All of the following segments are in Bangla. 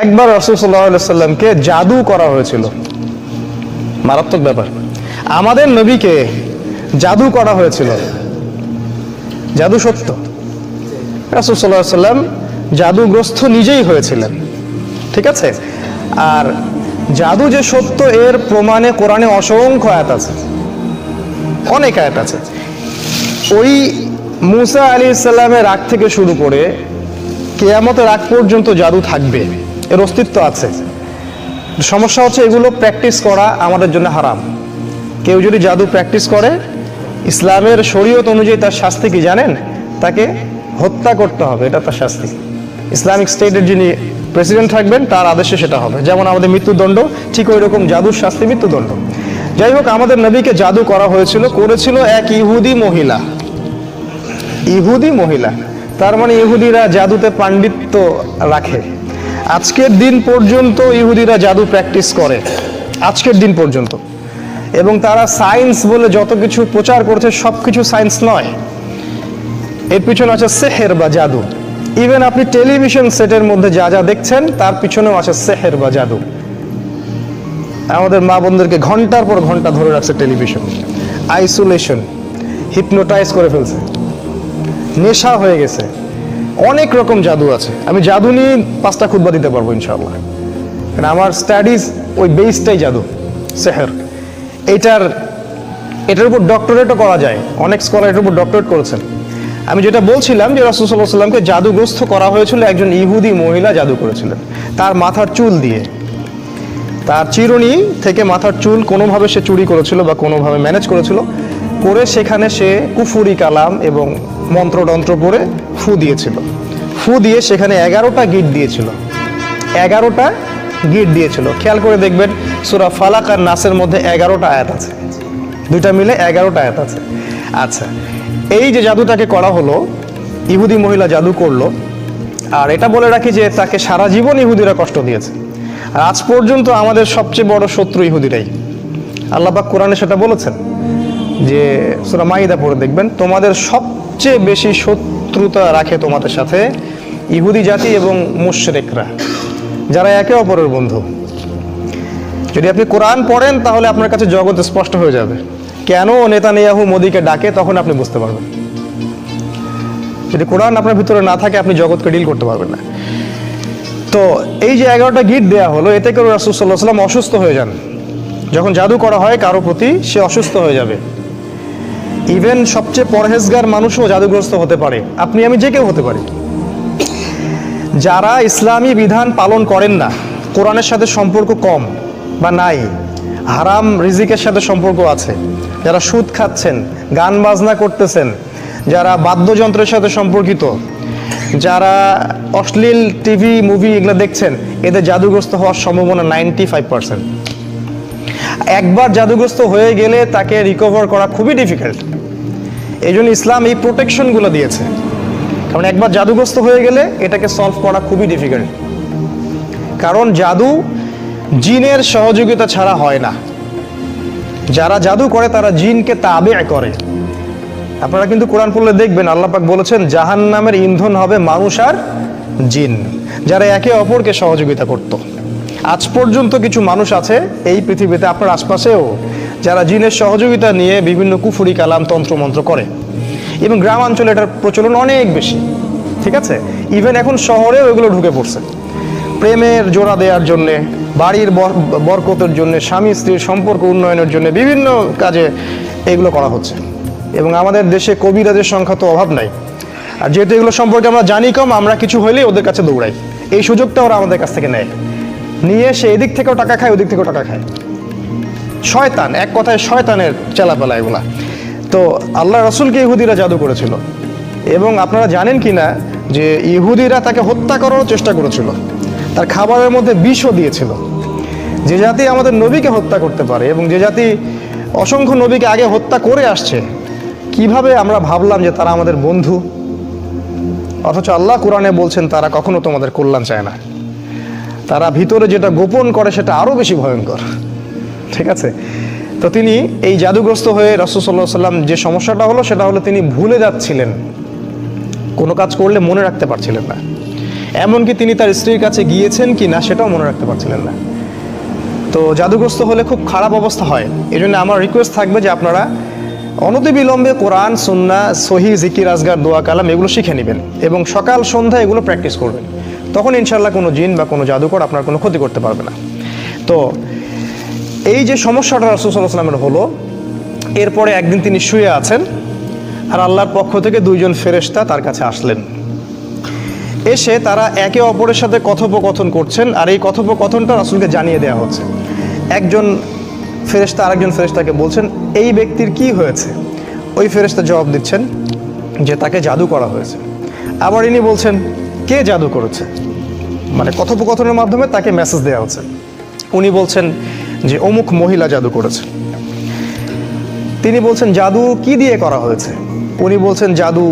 একবার রাসূল সাল্লাল্লাহু আলাইহি সাল্লামকে জাদু করা হয়েছিল, মারাত্মক ব্যাপার। আমাদের নবীকে জাদু করা হয়েছিল। জাদু সত্য, রাসূল সাল্লাল্লাহু আলাইহি সাল্লাম জাদুগ্রস্ত নিজেই হয়েছিলেন, ঠিক আছে। আর জাদু যে সত্য এর প্রমাণে কোরআনে অসংখ্য আয়াত আছে, অনেক আয়াত আছে। ওই মুসা আলাইহিস সালামের রাগ থেকে শুরু করে কিয়ামতের রাগ পর্যন্ত জাদু থাকবে, এর অস্তিত্ব আছে। সমস্যা হচ্ছে এগুলো প্র্যাকটিস করা আমাদের জন্য হারাম। কেউ যদি জাদু প্র্যাকটিস করে, ইসলামের শরীয়ত অনুযায়ী তার শাস্তি কি জানেন? তাকে হত্যা করতে হবে, এটা তার শাস্তি। ইসলামিক স্টেটের যিনি প্রেসিডেন্ট থাকবেন তার আদেশে সেটা হবে। যেমন আমাদের মৃত্যুদণ্ড, ঠিক ওই রকম জাদুর শাস্তি মৃত্যুদণ্ড। যাই হোক, আমাদের নবীকে জাদু করা হয়েছিল, করেছিল এক ইহুদি মহিলা। ইহুদি মহিলা, তার মানে ইহুদিরা জাদুতে পাণ্ডিত্য রাখে। আজকের দিন পর্যন্ত ইহুদিরা জাদু প্র্যাকটিস করে, আজকের দিন পর্যন্ত। এবং তারা সায়েন্স বলে যত কিছু প্রচার করছে সব কিছু সায়েন্স নয়, এর পিছনে আছে সেহের বা জাদু। ইভেন আপনি টেলিভিশন সেটের মধ্যে যা যা দেখছেন তার পিছনেও আছে সেহের বা জাদু। আমাদের মা বোনদেরকে ঘন্টার পর ঘন্টা ধরে রাখছে টেলিভিশন, আইসোলেশন, হিপনোটাইজ করে ফেলছে, নেশা হয়ে গেছে। অনেক রকম জাদু আছে। আমি জাদু নিয়ে 5টা খুতবা দিতে পারবো ইনশাআল্লাহ, কারণ আমার স্টাডিজ ওই বেসটাই জাদু, সেহের। এটার উপর ডক্টরেটও করা যায়, অনেক স্কলার এটার উপর ডক্টরেট করেছেন। আমি যেটা বলছিলাম যে রাসূল সাল্লাল্লাহু আলাইহি সাল্লামকে জাদুগ্রস্ত করা হয়েছিল, একজন ইহুদি মহিলা জাদু করেছিলেন তার মাথার চুল দিয়ে। তার চিরুনি থেকে মাথার চুল কোনোভাবে সে চুরি করেছিল বা কোনোভাবে ম্যানেজ করেছিল, করে সেখানে সে কুফুরি কালাম এবং মন্ত্রতন্ত্র পড়ে ফু দিয়েছিল। ফু দিয়ে সেখানে 11টা গিট দিয়েছিল, 11টা গিট দিয়েছিল। খেয়াল করে দেখবেন সূরা ফালাক আর নাসের মধ্যে 11টা আয়াত আছে, দুইটা মিলে 11টা আয়াত আছে। আচ্ছা, এই যে জাদুটাকে করা হলো, ইহুদি মহিলা জাদু করলো। আর এটা বলে রাখি যে তাকে সারা জীবন ইহুদিরা কষ্ট দিয়েছে। আর আজ পর্যন্ত আমাদের সবচেয়ে বড় শত্রু ইহুদিরাই। আল্লাহ পাক কোরআনে সেটা বলেছেন যে সূরা মাইদা পড়ে দেখবেন, তোমাদের সবচেয়ে বেশি শত্রুতা রাখে তোমাদের সাথে ইহুদি জাতি এবং মুশরিকরা, যারা একে অপরের বন্ধু। যদি আপনি কোরআন পড়েন তাহলে আপনার কাছে জগৎ স্পষ্ট হয়ে যাবে। কেন নেতানিয়াহু মোদিকে ডাকে তখন আপনি বুঝতে পারবেন। যদি কোরআন আপনার ভিতরে না থাকে আপনি জগৎকে ডিল করতে পারবেন না। তো এই যে 11টা গিট দেওয়া হলো, এতে করে রাসূল সাল্লাল্লাহু আলাইহি ওয়াসাল্লাম অসুস্থ হয়ে যান। যখন জাদু করা হয় কারো প্রতি, সে অসুস্থ হয়ে যাবে। ইভেন সবচেয়ে পরহেজগার মানুষও জাদুগ্রস্ত হতে পারে, আপনি আমি যে কেউ হতে পারি। যারা ইসলামী বিধান পালন করেন না, কোরআনের সাথে সম্পর্ক কম বা নাই, হারাম রিজিকের সাথে সম্পর্ক আছে, যারা সুদ খাচ্ছেন, গান বাজনা করতেছেন, যারা বাদ্যযন্ত্রের সাথে সম্পর্কিত, যারা অশ্লীল টিভি মুভি এগুলো দেখছেন, এদের জাদুগ্রস্ত হওয়ার সম্ভাবনা 95%। একবার জাদুগ্রস্ত হয়ে গেলে তাকে রিকভার করা খুবই ডিফিকাল্ট। এই জন্য ইসলাম এই প্রোটেকশনগুলো দিয়েছে, কারণ একবার জাদুগ্রস্ত হয়ে গেলে এটাকে সলভ করা খুবই ডিফিকাল্ট। কারণ জাদু জিনের সহযোগিতা ছাড়া হয় না। যারা জাদু করে তারা জিনকে তাবে করে। আপনারা কিন্তু কোরআন পড়লে দেখবেন আল্লাহ পাক বলেছেন জাহান্নামের ইন্ধন হবে মানুষ আর জিন, যারা একে অপরকে সহযোগিতা করত। আজ পর্যন্ত কিছু মানুষ আছে এই পৃথিবীতে, আপনার আশপাশেও, যারা জিনের সহযোগিতা নিয়ে বিভিন্ন কুফুরি কালাম তন্ত্রমন্ত্র করে। এবং গ্রামাঞ্চলে এটার প্রচলন অনেক বেশি, ঠিক আছে। ইভেন এখন শহরেও এগুলো ঢুকে পড়ছে। প্রেমের জোড়া দেওয়ার জন্যে, বাড়ির বরকতের জন্য, স্বামী স্ত্রীর সম্পর্ক উন্নয়নের জন্য বিভিন্ন কাজে এগুলো করা হচ্ছে। এবং আমাদের দেশে কবিরাজের সংখ্যা তো অভাব নাই। আর যেহেতু এগুলো সম্পর্কে আমরা জানি কম, আমরা কিছু হইলেই ওদের কাছে দৌড়াই। এই সুযোগটা ওরা আমাদের কাছ থেকে নেয়, নিয়ে সে এদিক থেকেও টাকা খায়, ওদিক থেকেও টাকা খায়। শয়তান, এক কথায় শয়তানের চেলাপেলা এগুলা। তো আল্লাহ রাসূলকে ইহুদিরা জাদু করেছিল। এবং আপনারা জানেন কি না যে ইহুদিরা তাকে হত্যা করার চেষ্টা করেছিল, তার খাবারের মধ্যে বিষও দিয়েছিল। যে জাতি আমাদের নবীকে হত্যা করতে পারে এবং যে জাতি অসংখ্য নবীকে আগে হত্যা করে আসছে, কিভাবে আমরা ভাবলাম যে তারা আমাদের বন্ধু? অথচ আল্লাহ কোরআনে বলছেন তারা কখনো তোমাদের কল্যাণ চায় না। তারা ভিতরে যেটা গোপন করে সেটা আরো বেশি ভয়ঙ্কর, ঠিক আছে। তো তিনি এই জাদুগ্রস্ত হয়ে রাসূল সাল্লাল্লাহু আলাইহি ওয়াসাল্লাম যে সমস্যাটা হলো সেটা হলো তিনি ভুলে যাচ্ছিলেন, কোনো কাজ করলে মনে রাখতে পারছিলেন না। এমনকি তিনি তার স্ত্রীর কাছে গিয়েছেন কি না সেটাও মনে রাখতে পারছিলেন না। তো জাদুগ্রস্ত হলে খুব খারাপ অবস্থা হয়। এই জন্য আমার রিকোয়েস্ট থাকবে যে আপনারা অনতিবিলম্বে কোরআন, সুন্নাহ, সহি, জিকির, আজগার, দোয়া, কালাম এগুলো শিখে নেবেন এবং সকাল সন্ধ্যা এগুলো প্র্যাকটিস করবেন। তখন ইনশাল্লাহ কোনো জিন বা কোনো জাদুকর আপনার কোনো ক্ষতি করতে পারবে না। তো এই যে সমস্যাটা রাসূল সাল্লাল্লাহু আলাইহি ওয়াসাল্লামের হলো, এরপরে একদিন তিনি শুয়ে আছেন আর আল্লাহর পক্ষ থেকে দুইজন ফেরেশতা তার কাছে আসলেন। এসে তারা একে অপরের সাথে কথোপকথন করছেন আর এই কথোপকথনটা রাসূলকে জানিয়ে দেওয়া হচ্ছে। একজন ফেরেশতা আরেকজন ফেরেশতাকে বলছেন এই ব্যক্তির কি হয়েছে। ওই ফেরেশতা জবাব দিচ্ছেন যে তাকে জাদু করা হয়েছে। আবার ইনি বলছেন কে জাদু করেছে, মানে কথোপকথনের মাধ্যমে তাকে মেসেজ দেওয়া হচ্ছে। উনি বলছেন যে অমুক মহিলা জাদু করেছে। তিনি বলছেন জাদু কি দিয়ে করা হয়েছে, উনি বলছেন জাদু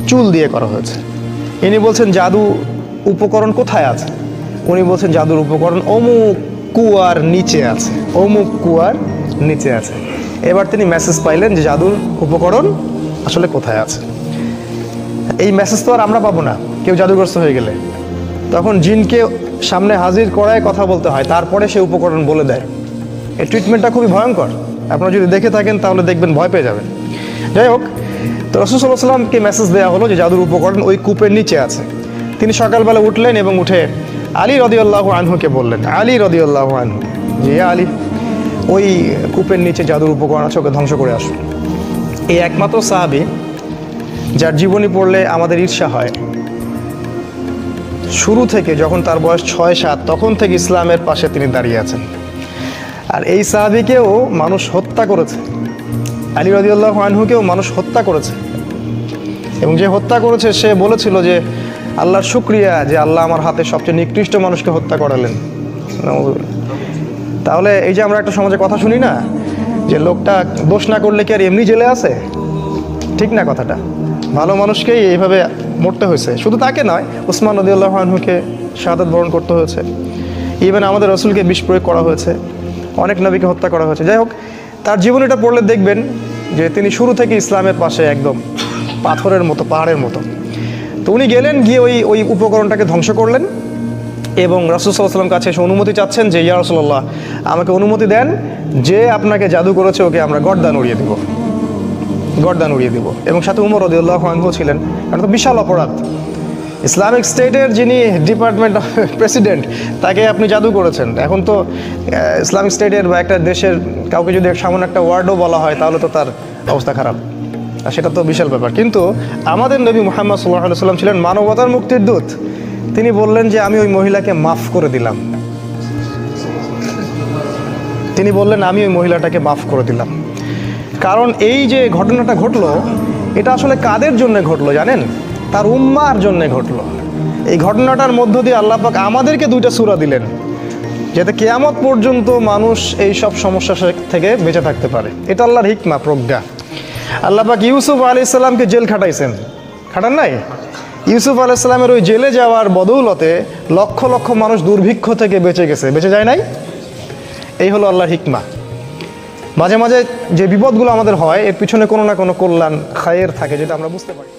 চুল দিয়ে করা হয়েছে। ইনি বলছেন জাদু উপকরণ কোথায় আছে, উনি বলছেন জাদুর উপকরণ অমুক কুয়ার নিচে আছে, অমুক কুয়ার নিচে আছে। এবার তিনি মেসেজ পাইলেন যে জাদুর উপকরণ আসলে কোথায় আছে। এই মেসেজ তো আর আমরা পাবো না কেউ জাদুগ্রস্ত হয়ে গেলে, তখন জিনকে সামনে হাজির করায় কথা বলতে হয়, তারপরে সে উপকরণ বলে দেয়। এই ট্রিটমেন্টটা খুবই ভয়ঙ্কর, আপনারা যদি দেখে থাকেন তাহলে দেখবেন ভয় পেয়ে যাবেন। যাই হোক, তো রাসূল সাল্লাল্লাহু আলাইহি ওয়াসাল্লামকে মেসেজ দেওয়া হলো যে জাদুর উপকরণ ওই কূপের নিচে আছে। তিনি সকালবেলা উঠলেন এবং উঠে আলী রাদিয়াল্লাহু আনহুকে বললেন, আলী রাদিয়াল্লাহু আনহু, যে আলী ওই কূপের নিচে জাদুর উপকরণ আছে, ওকে ধ্বংস করে আসুন। এই একমাত্র সাহাবী যার জীবনী পড়লে আমাদের ঈর্ষা হয়। শুরু থেকে যখন তার বয়স 6-7 তখন থেকে ইসলামের পাশে তিনি দাঁড়িয়ে আছেন। আর এই সাহাবীকেও মানুষ হত্যা করেছে, আলী রাদিয়াল্লাহু আনহুকেও মানুষ হত্যা করেছে এবং যে হত্যা করেছে সে বলেছিল যে আল্লাহর শুকরিয়া যে আল্লাহ আমার হাতে সবচেয়ে নিকৃষ্ট মানুষকে হত্যা করালেন। তাহলে এই যে আমরা একটা সমাজে কথা শুনি না যে লোকটা দোষ না করলে কি আর এমনি জেলে আছে, ঠিক না কথাটা? ভালো মানুষকেই এইভাবে মরতে হয়েছে, শুধু তাকে নয়, উসমান রাদিয়াল্লাহু আনহুকে শাহাদাত বরণ করতে হয়েছে, ইভেন আমাদের রাসূলকে বিষ প্রয়োগ করা হয়েছে, অনেক নবীকে হত্যা করা হয়েছে। যাই হোক, তার জীবনীটা পড়লে দেখবেন যে তিনি শুরু থেকে ইসলামের পাশে একদম পাথরের মতো, পাহাড়ের মতো। তো উনি গেলেন, গিয়ে ওই উপকরণটাকে ধ্বংস করলেন এবং রাসূল সাল্লাল্লাহু আলাইহি ওয়াসাল্লাম কাছে এসে অনুমতি চাচ্ছেন যে ইয়া রাসূলুল্লাহ, আমাকে অনুমতি দেন, যে আপনাকে জাদু করেছে ওকে আমরা গর্দান উড়িয়ে দেব, গর্দান উড়িয়ে দেব। এবং সাথে উমর রাদিয়াল্লাহু আনহু ছিলেন, কারণ তো বিশাল অপরাধ। ইসলামিক স্টেটের যিনি ডিপার্টমেন্ট প্রেসিডেন্ট, তাকে আপনি জাদু করেছেন। এখন তো ইসলামিক স্টেটের বা একটা দেশের কাউকে যদি সামান্য একটা ওয়ার্ডও বলা হয় তাহলে তো তার অবস্থা খারাপ, আর সেটা তো বিশাল ব্যাপার। কিন্তু আমাদের নবী মুহাম্মদ সাল্লাল্লাহু আলাইহি ওয়াসাল্লাম ছিলেন মানবতার মুক্তির দূত। তিনি বললেন যে আমি ওই মহিলাকে মাফ করে দিলাম, তিনি বললেন আমি ওই মহিলাটাকে মাফ করে দিলাম। কারণ এই যে ঘটনাটা ঘটলো, এটা আসলে কাদের জন্য ঘটলো জানেন? তার উম্মার জন্য ঘটলো। এই ঘটনাটার মধ্য দিয়ে আল্লাহ পাক আমাদেরকে 2টা সূরা দিলেন যাতে কিয়ামত পর্যন্ত মানুষ এই সব সমস্যা থেকে বেঁচে থাকতে পারে। এটা আল্লাহর হিকমা, প্রজ্ঞা। আল্লাহ পাক ইউসুফ আলাইহিস সালামকে জেল খাটাইছেন, খাটান নাই? ইউসুফ আলাইহিস সালামের ওই জেলে যাওয়ার বদৌলতে লক্ষ লক্ষ মানুষ দুর্ভিক্ষ থেকে বেঁচে গেছে, বেঁচে যায় নাই? এই হলো আল্লাহর হিকমা। মাঝে মাঝে যে বিপদগুলো আমাদের হয় এর পিছনে কোনো না কোনো কল্যাণ, খায়ের থাকে, যেটা আমরা বুঝতে পারি।